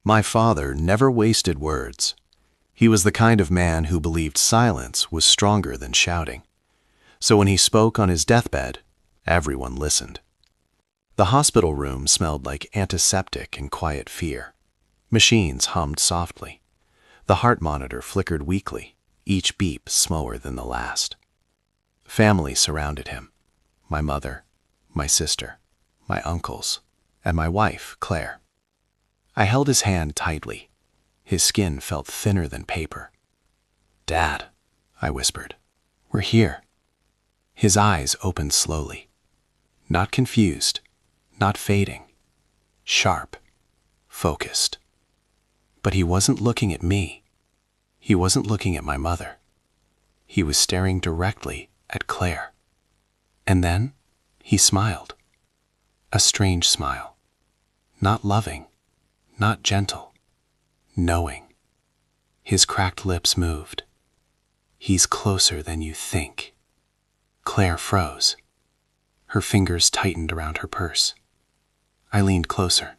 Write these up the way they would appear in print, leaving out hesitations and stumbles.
My father never wasted words. He was the kind of man who believed silence was stronger than shouting. So when he spoke on his deathbed, everyone listened. The hospital room smelled like antiseptic and quiet fear. Machines hummed softly. The heart monitor flickered weakly, each beep slower than the last. Family surrounded him. My mother, my sister, my uncles, and my wife, Claire. I held his hand tightly. His skin felt thinner than paper. "Dad," I whispered, "we're here." His eyes opened slowly. Not confused, not fading. Sharp, focused. But he wasn't looking at me. He wasn't looking at my mother. He was staring directly at Claire. And then he smiled. A strange smile. Not loving, not gentle, knowing. His cracked lips moved. "He's closer than you think." Claire froze. Her fingers tightened around her purse. I leaned closer.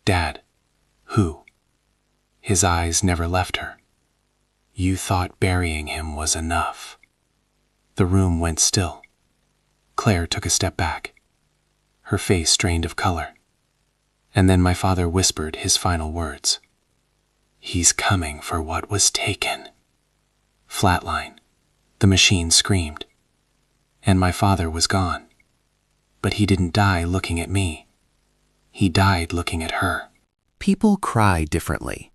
"Dad, who?" His eyes never left her. "You thought burying him was enough." The room went still. Claire took a step back. Her face drained of color. And then my father whispered his final words. "He's coming for what was taken." Flatline. The machine screamed. And my father was gone. But he didn't die looking at me. He died looking at her. People cry differently.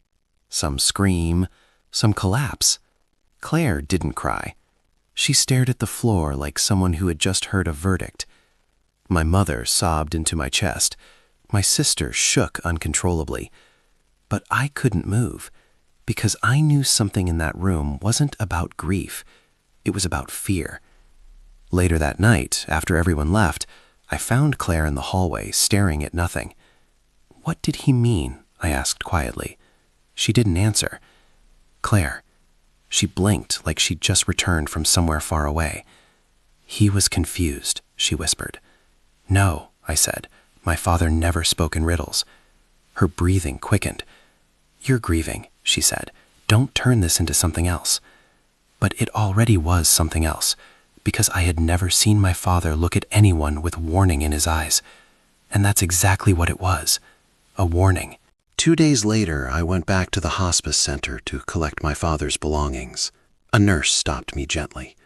Some scream, some collapse. Claire didn't cry. She stared at the floor like someone who had just heard a verdict. My mother sobbed into my chest. My sister shook uncontrollably. But I couldn't move, because I knew something in that room wasn't about grief. It was about fear. Later that night, after everyone left, I found Claire in the hallway, staring at nothing. "What did he mean?" I asked quietly. She didn't answer. "Claire." She blinked like she'd just returned from somewhere far away. "He was confused," she whispered. "No," I said. My father never spoke in riddles. Her breathing quickened. "You're grieving," she said. "Don't turn this into something else." But it already was something else, because I had never seen my father look at anyone with warning in his eyes. And that's exactly what it was, a warning. 2 days later, I went back to the hospice center to collect my father's belongings. A nurse stopped me gently.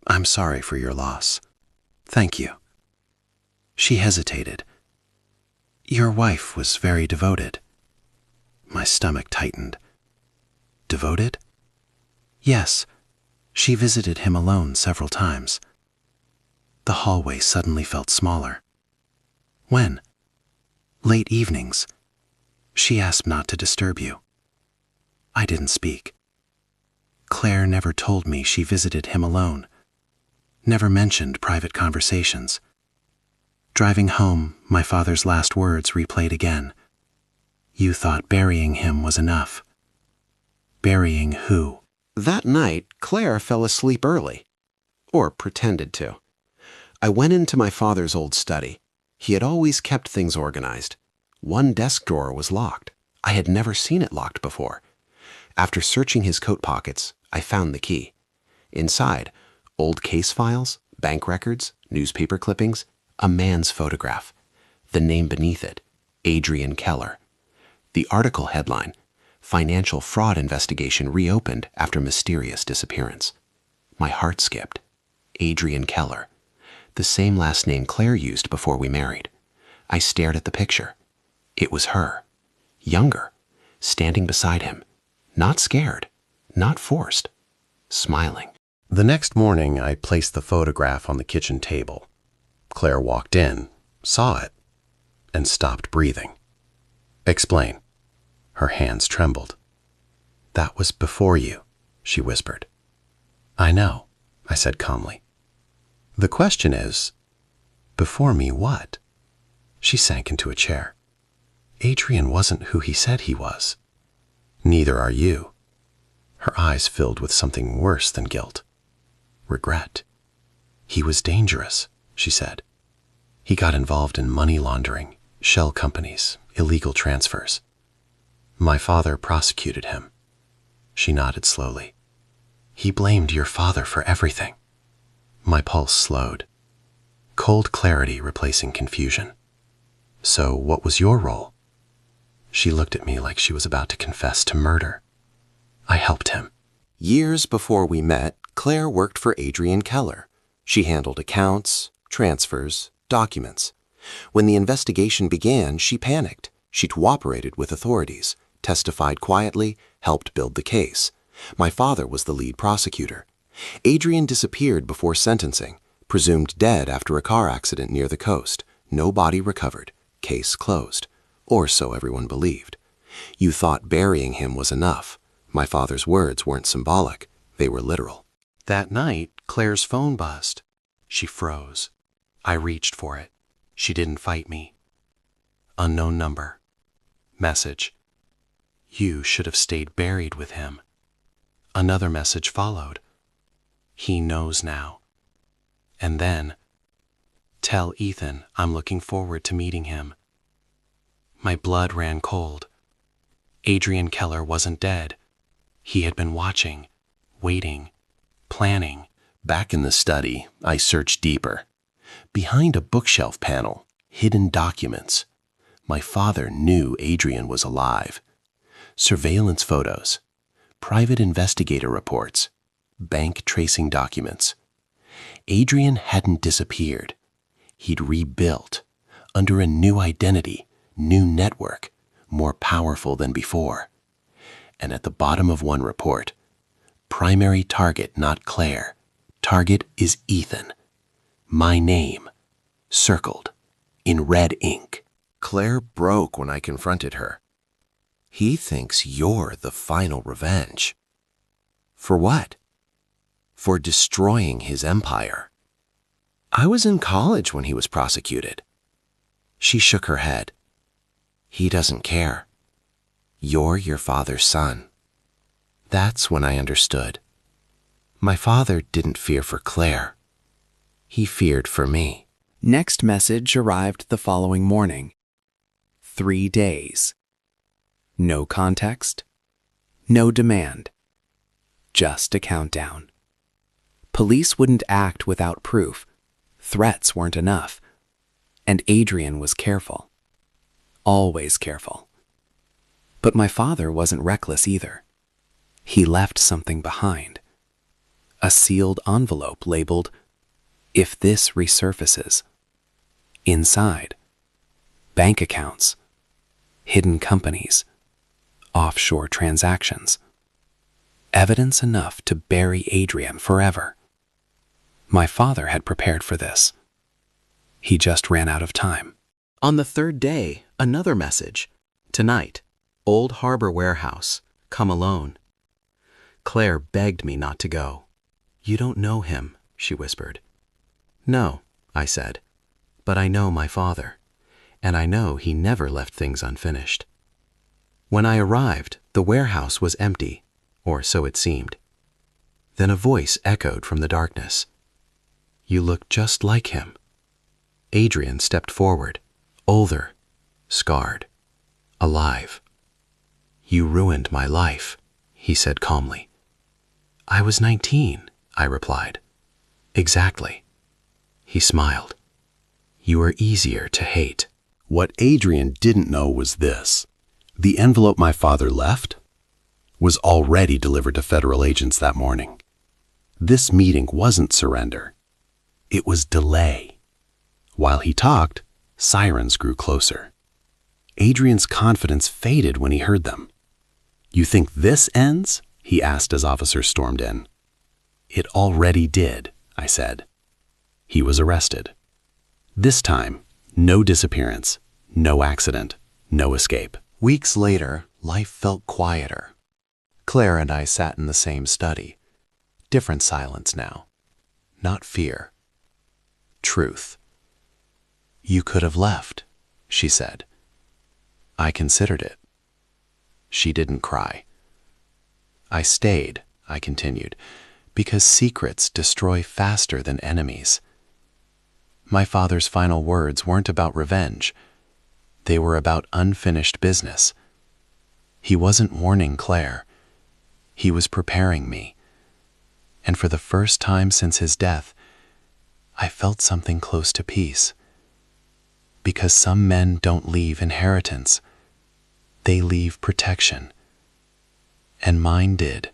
"I'm sorry for your loss." "Thank you." She hesitated. "Your wife was very devoted." My stomach tightened. "Devoted?" "Yes. She visited him alone several times." The hallway suddenly felt smaller. "When?" "Late evenings. She asked not to disturb you." I didn't speak. Claire never told me she visited him alone. Never mentioned private conversations. Driving home, my father's last words replayed again. "You thought burying him was enough." Burying who? That night, Claire fell asleep early. Or pretended to. I went into my father's old study. He had always kept things organized. One desk drawer was locked. I had never seen it locked before. After searching his coat pockets, I found the key. Inside, old case files, bank records, newspaper clippings, a man's photograph. The name beneath it, Adrian Keller. The article headline, "Financial Fraud Investigation Reopened After Mysterious Disappearance." My heart skipped. Adrian Keller. The same last name Claire used before we married. I stared at the picture. It was her. Younger. Standing beside him. Not scared. Not forced. Smiling. The next morning, I placed the photograph on the kitchen table. Claire walked in, saw it, and stopped breathing. "Explain." Her hands trembled. "That was before you," she whispered. "I know," I said calmly. "The question is, before me what?" She sank into a chair. "Adrian wasn't who he said he was. Neither are you." Her eyes filled with something worse than guilt. Regret. "He was dangerous," she said. "He got involved in money laundering, shell companies, illegal transfers. My father prosecuted him. She nodded slowly. He blamed your father for everything. My pulse slowed. Cold clarity replacing confusion. So what was your role? She looked at me like she was about to confess to murder. I helped him. Years before we met, Claire worked for Adrian Keller. She handled accounts, transfers, documents. When the investigation began, she panicked. She cooperated with authorities, testified quietly, helped build the case. My father was the lead prosecutor. Adrian disappeared before sentencing, presumed dead after a car accident near the coast. No body recovered. Case closed. Or so everyone believed. You thought burying him was enough. My father's words weren't symbolic. They were literal. That night, Claire's phone buzzed. She froze. I reached for it. She didn't fight me. Unknown number. Message. You should have stayed buried with him. Another message followed. He knows now. And then, tell Ethan I'm looking forward to meeting him. My blood ran cold. Adrian Keller wasn't dead. He had been watching, waiting, planning. Back in the study, I searched deeper. Behind a bookshelf panel, hidden documents. My father knew Adrian was alive. Surveillance photos, private investigator reports, bank tracing documents. Adrian hadn't disappeared. He'd rebuilt, under a new identity, new network, more powerful than before. And at the bottom of one report, primary target not Claire. Target is Ethan. My name, circled, in red ink. Claire broke when I confronted her. He thinks you're the final revenge. For what? For destroying his empire. I was in college when he was prosecuted. She shook her head. He doesn't care. You're your father's son. That's when I understood. My father didn't fear for Claire. He feared for me. Next message arrived the following morning. 3 days. No context. No demand. Just a countdown. Police wouldn't act without proof. Threats weren't enough. And Adrian was careful. Always careful. But my father wasn't reckless either. He left something behind. A sealed envelope labeled, "If this resurfaces." Inside, bank accounts, hidden companies, offshore transactions. Evidence enough to bury Adrian forever. My father had prepared for this. He just ran out of time. On the third day, another message. Tonight, Old Harbor Warehouse. Come alone. Claire begged me not to go. You don't know him, she whispered. No, I said, but I know my father, and I know he never left things unfinished. When I arrived, the warehouse was empty, or so it seemed. Then a voice echoed from the darkness. You look just like him. Adrian stepped forward, older, scarred, alive. You ruined my life, he said calmly. I was 19, I replied. Exactly. He smiled. You were easier to hate. What Adrian didn't know was this. The envelope my father left was already delivered to federal agents that morning. This meeting wasn't surrender. It was delay. While he talked, sirens grew closer. Adrian's confidence faded when he heard them. You think this ends? He asked as officers stormed in. It already did, I said. He was arrested. This time, no disappearance, no accident, no escape. Weeks later, life felt quieter. Claire and I sat in the same study. Different silence now. Not fear. Truth. You could have left, she said. I considered it. She didn't cry. I stayed, I continued, because secrets destroy faster than enemies. My father's final words weren't about revenge. They were about unfinished business. He wasn't warning Claire. He was preparing me. And for the first time since his death, I felt something close to peace. Because some men don't leave inheritance. They leave protection. And mine did.